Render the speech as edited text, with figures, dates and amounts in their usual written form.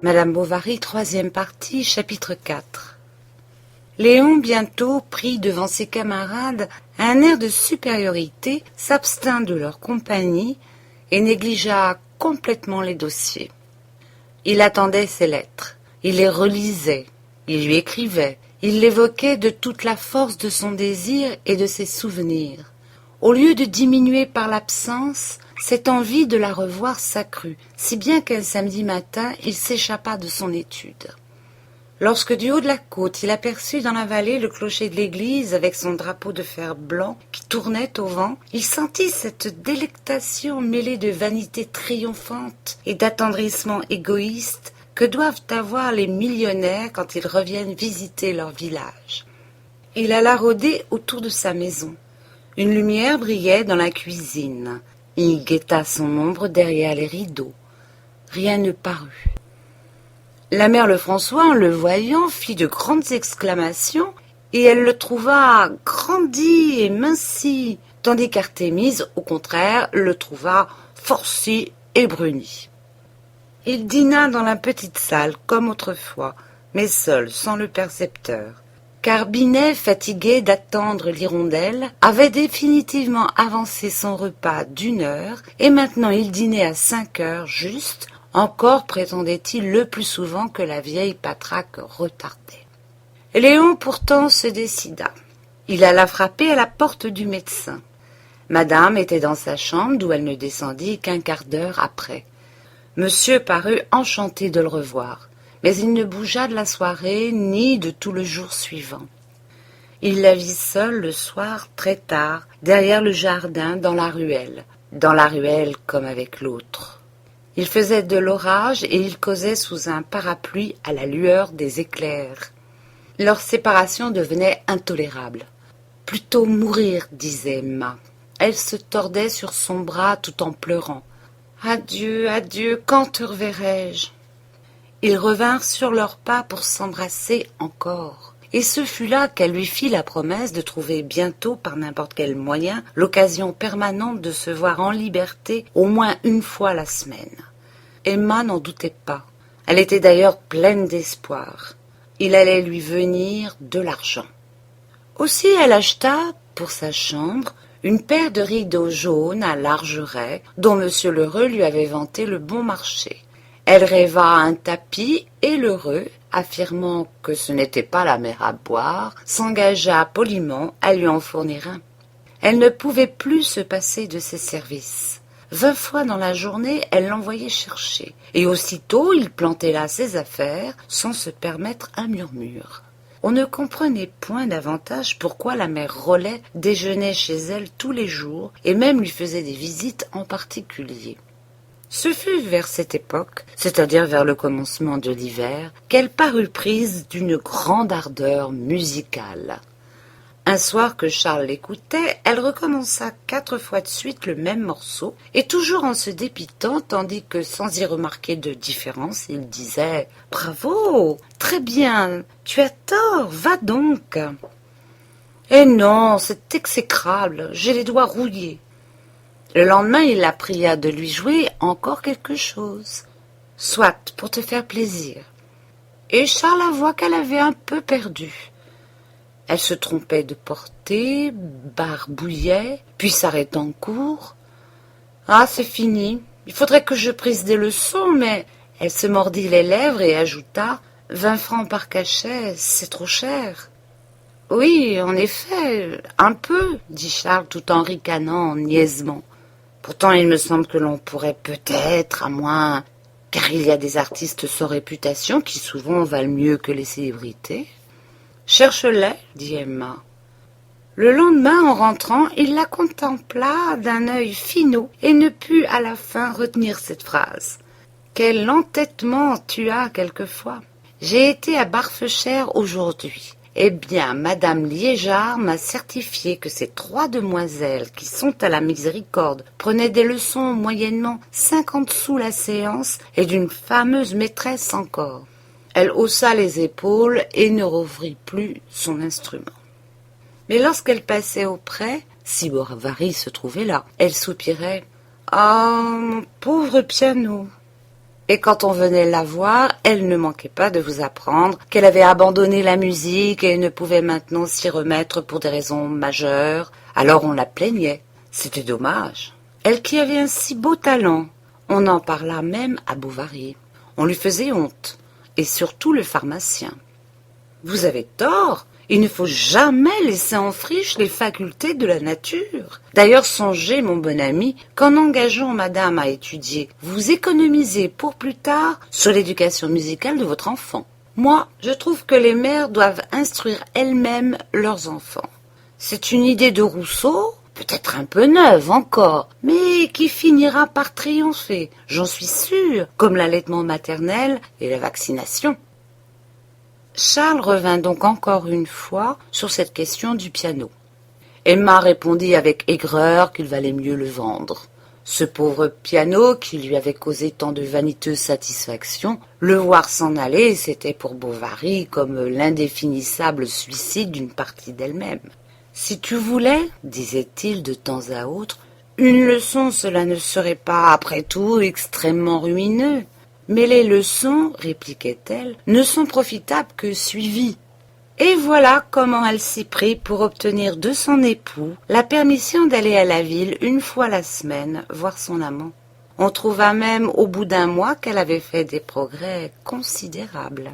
Madame Bovary, troisième partie, chapitre 4. Léon, bientôt, pris devant ses camarades, à un air de supériorité, s'abstint de leur compagnie et négligea complètement les dossiers. Il attendait ses lettres, il les relisait, il lui écrivait, il l'évoquait de toute la force de son désir et de ses souvenirs. Au lieu de diminuer par l'absence, cette envie de la revoir s'accrut, si bien qu'un samedi matin, il s'échappa de son étude. Lorsque du haut de la côte, il aperçut dans la vallée le clocher de l'église avec son drapeau de fer blanc qui tournait au vent, il sentit cette délectation mêlée de vanité triomphante et d'attendrissement égoïste que doivent avoir les millionnaires quand ils reviennent visiter leur village. Il alla rôder autour de sa maison. Une lumière brillait dans la cuisine. Il guetta son ombre derrière les rideaux. Rien ne parut. La mère Lefrançois, en le voyant, fit de grandes exclamations, et elle le trouva grandi et minci, tandis qu'Artémise, au contraire, le trouva forci et bruni. Il dîna dans la petite salle, comme autrefois, mais seul, sans le percepteur. Car Binet, fatigué d'attendre l'hirondelle, avait définitivement avancé son repas d'1 heure, et maintenant il dînait à 5 heures juste, encore prétendait-il le plus souvent que la vieille patraque retardait. Léon pourtant se décida. Il alla frapper à la porte du médecin. Madame était dans sa chambre, d'où elle ne descendit qu'un quart d'heure après. Monsieur parut enchanté de le revoir. Mais il ne bougea de la soirée ni de tout le jour suivant. Il la vit seule le soir très tard, derrière le jardin, dans la ruelle comme avec l'autre. Il faisait de l'orage et ils causaient sous un parapluie à la lueur des éclairs. Leur séparation devenait intolérable. « Plutôt mourir, disait Emma. Elle se tordait sur son bras tout en pleurant. « Adieu, adieu, quand te reverrai-je » Ils revinrent sur leurs pas pour s'embrasser encore. Et ce fut là qu'elle lui fit la promesse de trouver bientôt, par n'importe quel moyen, l'occasion permanente de se voir en liberté au moins 1 fois la semaine. Emma n'en doutait pas. Elle était d'ailleurs pleine d'espoir. Il allait lui venir de l'argent. Aussi elle acheta, pour sa chambre, une paire de rideaux jaunes à larges raies, dont M. Lheureux lui avait vanté le bon marché. Elle rêva un tapis et Lheureux, affirmant que ce n'était pas la mer à boire, s'engagea poliment à lui en fournir un. Elle ne pouvait plus se passer de ses services. 20 fois dans la journée, elle l'envoyait chercher, et aussitôt il plantait là ses affaires sans se permettre un murmure. On ne comprenait point davantage pourquoi la mère Rollet déjeunait chez elle tous les jours et même lui faisait des visites en particulier. Ce fut vers cette époque, c'est-à-dire vers le commencement de l'hiver, qu'elle parut prise d'une grande ardeur musicale. Un soir que Charles l'écoutait, elle recommença 4 fois de suite le même morceau, et toujours en se dépitant, tandis que, sans y remarquer de différence, il disait « Bravo, très bien, tu as tort, va donc !»« Eh non, c'est exécrable, j'ai les doigts rouillés. » Le lendemain, il la pria de lui jouer encore quelque chose. « Soit, pour te faire plaisir. » Et Charles avoua qu'elle avait un peu perdu. Elle se trompait de portée, barbouillait, puis s'arrêtant court. « Ah, c'est fini, il faudrait que je prise des leçons, mais... » Elle se mordit les lèvres et ajouta « 20 francs par cachet, c'est trop cher. » « Oui, en effet, un peu, » dit Charles tout en ricanant niaisement. « Pourtant, il me semble que l'on pourrait peut-être, à moins... car il y a des artistes sans réputation qui souvent valent mieux que les célébrités. » « Cherche-les, dit Emma. Le lendemain, en rentrant, il la contempla d'un œil finaud et ne put à la fin retenir cette phrase. Quel entêtement tu as quelquefois. J'ai été à Barfeuchères aujourd'hui. Eh bien, madame Liégeard m'a certifié que ces 3 demoiselles qui sont à la miséricorde prenaient des leçons moyennement 50 sous la séance et d'une fameuse maîtresse encore. Elle haussa les épaules et ne rouvrit plus son instrument. Mais lorsqu'elle passait auprès, si Bovary se trouvait là, elle soupirait « Ah, mon pauvre piano !» Et quand on venait la voir, elle ne manquait pas de vous apprendre qu'elle avait abandonné la musique et ne pouvait maintenant s'y remettre pour des raisons majeures. Alors on la plaignait. C'était dommage. Elle qui avait un si beau talent. On en parla même à Bovary. On lui faisait honte. Et surtout le pharmacien. Vous avez tort. Il ne faut jamais laisser en friche les facultés de la nature. D'ailleurs, songez, mon bon ami, qu'en engageant madame à étudier, vous économisez pour plus tard sur l'éducation musicale de votre enfant. Moi, je trouve que les mères doivent instruire elles-mêmes leurs enfants. C'est une idée de Rousseau, peut-être un peu neuve encore, mais qui finira par triompher, j'en suis sûre, comme l'allaitement maternel et la vaccination. Charles revint donc encore une fois sur cette question du piano. Emma répondit avec aigreur qu'il valait mieux le vendre. Ce pauvre piano, qui lui avait causé tant de vaniteuse satisfaction, le voir s'en aller, c'était pour Bovary comme l'indéfinissable suicide d'une partie d'elle-même. « Si tu voulais, disait-il de temps à autre, une leçon, cela ne serait pas, après tout, extrêmement ruineux. Mais les leçons, répliquait-elle, ne sont profitables que suivies. » Et voilà comment elle s'y prit pour obtenir de son époux la permission d'aller à la ville une fois la semaine voir son amant. On trouva même au bout d'un mois qu'elle avait fait des progrès considérables.